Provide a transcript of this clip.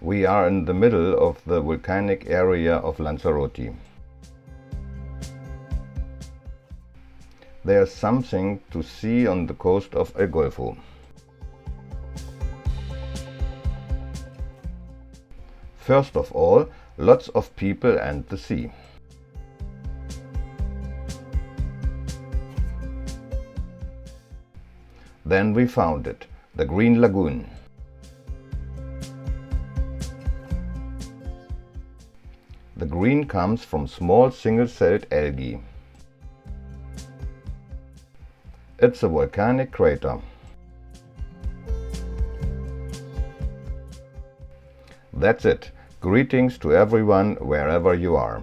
We are in the middle of the volcanic area of Lanzarote. There's something to see on the coast of El Golfo. First of all, lots of people and the sea. Then we found it, the green lagoon. The green comes from small single-celled algae. It's a volcanic crater. That's it. Greetings to everyone wherever you are.